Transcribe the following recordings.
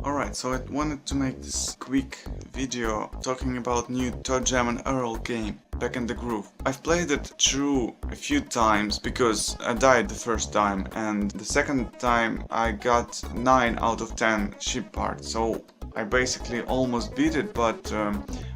Alright, so I wanted to make this quick video talking about new Toejam Earl game, Back in the Groove. I've played it through a few times because I died the first time, and the second time I got 9 out of 10 ship parts, so I basically almost beat it, but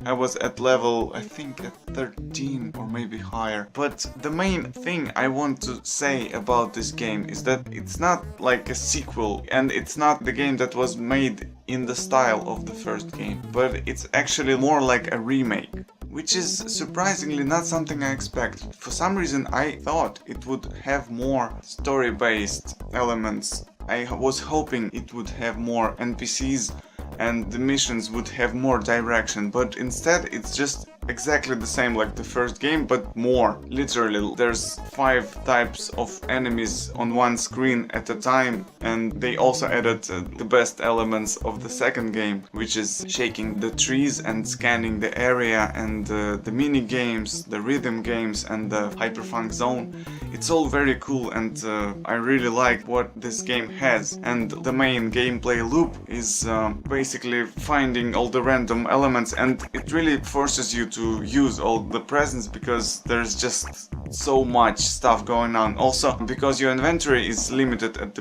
I was at level, I think at 13 or maybe higher. But the main thing I want to say about this game is that it's not like a sequel, and it's not the game that was made in the style of the first game, but it's actually more like a remake, which is surprisingly not something I expected. For some reason I thought it would have more story-based elements. I was hoping it would have more NPCs and the missions would have more direction, but instead it's just exactly the same like the first game, but more. Literally, there's 5 types of enemies on one screen at a time, and they also added the best elements of the second game, which is shaking the trees and scanning the area, and the mini games, the rhythm games, and the hyperfunk zone. It's all very cool, and I really like what this game has. And the main gameplay loop is basically finding all the random elements, and it really forces you to use all the presents because there's just so much stuff going on. Also, because your inventory is limited at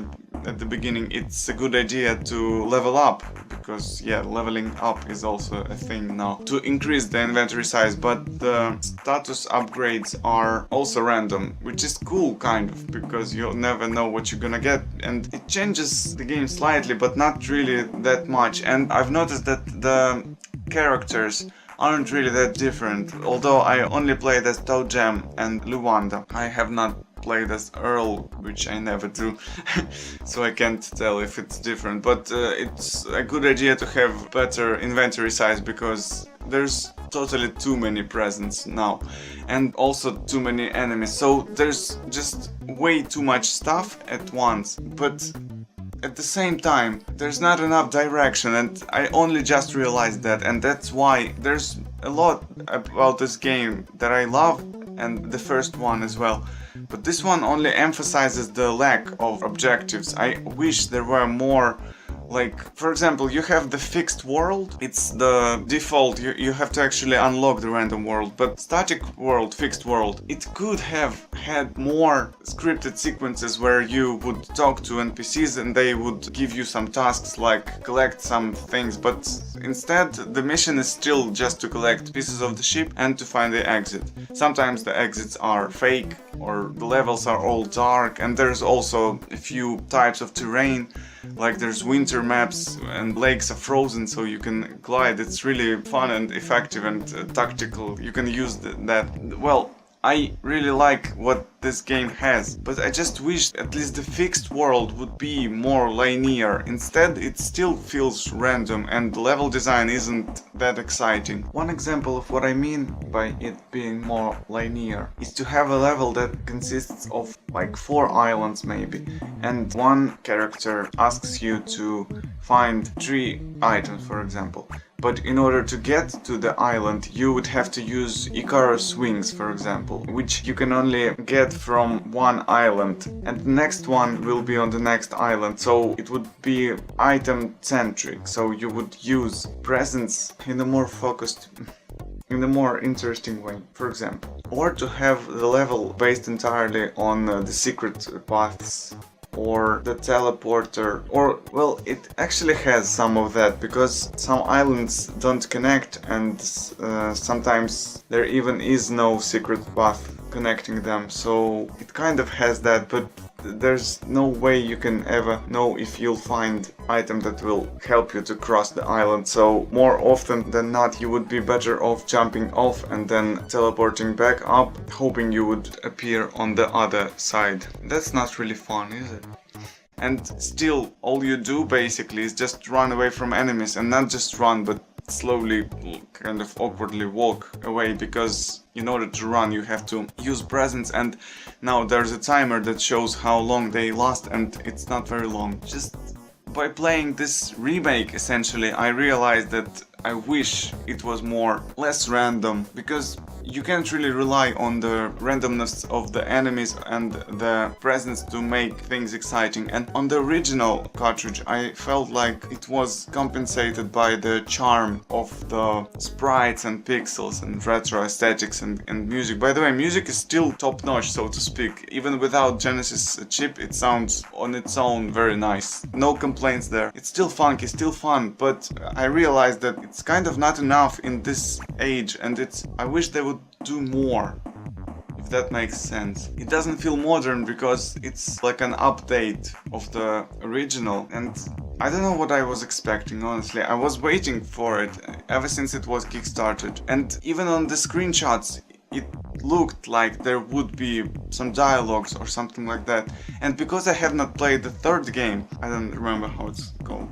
the beginning, it's a good idea to level up, because yeah, leveling up is also a thing now, to increase the inventory size. But the status upgrades are also random, which is cool kind of, because you'll never know what you're gonna get, and it changes the game slightly, but not really that much. And I've noticed that the characters aren't really that different, although I only played as Toejam and Luanda. I have not played as Earl, which I never do, so I can't tell if it's different, but it's a good idea to have better inventory size, because there's totally too many presents now, and also too many enemies, so there's just way too much stuff at once. But at the same time, there's not enough direction, and I only just realized that, and that's why there's a lot about this game that I love, and the first one as well. But this one only emphasizes the lack of objectives. I wish there were more. Like, for example, you have the fixed world, it's the default, you have to actually unlock the random world, but static world, fixed world, it could have had more scripted sequences where you would talk to NPCs and they would give you some tasks like collect some things, but instead the mission is still just to collect pieces of the ship and to find the exit. Sometimes the exits are fake, or the levels are all dark, and there's also a few types of terrain, like there's winter maps and lakes are frozen so you can glide. It's really fun and effective and tactical. You can use that. Well, I really like what this game has, but I just wish at least the fixed world would be more linear. Instead, it still feels random and the level design isn't that exciting. One example of what I mean by it being more linear is to have a level that consists of like 4 islands maybe, and one character asks you to find 3 items, for example. But in order to get to the island, you would have to use Icarus wings, for example, which you can only get from one island, and the next one will be on the next island, so it would be item centric, so you would use presents in a more focused, in a more interesting way, for example. Or to have the level based entirely on the secret paths, or the teleporter, or, well, it actually has some of that, because some islands don't connect, and sometimes there even is no secret path connecting them, so it kind of has that, but there's no way you can ever know if you'll find item that will help you to cross the island, so more often than not you would be better off jumping off and then teleporting back up, hoping you would appear on the other side. That's not really fun, is it? And still, all you do basically is just run away from enemies, and not just run, but slowly, kind of awkwardly walk away, because in order to run you have to use presents, and now there's a timer that shows how long they last, and it's not very long. Just by playing this remake, essentially, I realized that I wish it was less random, because you can't really rely on the randomness of the enemies and the presence to make things exciting. And on the original cartridge I felt like it was compensated by the charm of the sprites and pixels and retro aesthetics and music. By the way, music is still top notch, so to speak. Even without Genesis chip, it sounds on its own very nice. No complaints there. It's still funky, still fun, but I realized that it's kind of not enough in this age, and I wish they would do more, if that makes sense. It doesn't feel modern because it's like an update of the original, and I don't know what I was expecting, honestly. I was waiting for it ever since it was kickstarted, and even on the screenshots it looked like there would be some dialogues or something like that. And because I have not played the third game, I don't remember how it's called,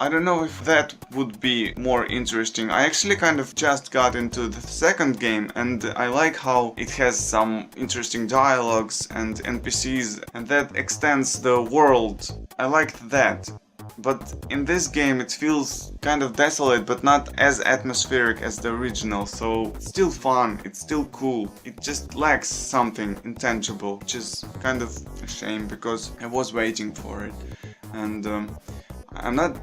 I don't know if that would be more interesting. I actually kind of just got into the second game, and I like how it has some interesting dialogues and NPCs, and that extends the world. I liked that. But in this game it feels kind of desolate, but not as atmospheric as the original, so it's still fun, it's still cool. It just lacks something intangible, which is kind of a shame because I was waiting for it. And I'm not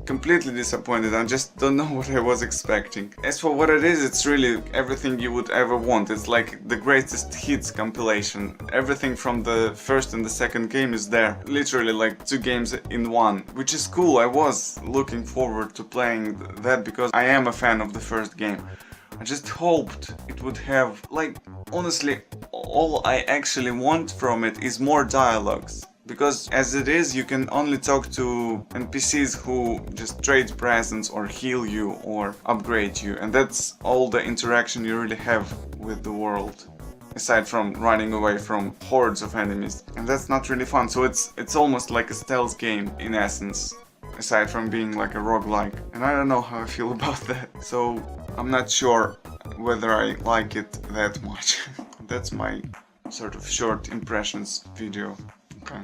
completely disappointed, I just don't know what I was expecting. As for what it is, it's really everything you would ever want. It's like the greatest hits compilation. Everything from the first and the second game is there. Literally like 2 games in one, which is cool. I was looking forward to playing that because I am a fan of the first game. I just hoped it would have, like, honestly, all I actually want from it is more dialogues. Because as it is, you can only talk to NPCs who just trade presents or heal you or upgrade you, and that's all the interaction you really have with the world, aside from running away from hordes of enemies, and that's not really fun. So it's almost like a stealth game in essence, aside from being like a roguelike, and I don't know how I feel about that, so I'm not sure whether I like it that much. That's my sort of short impressions video. Okay.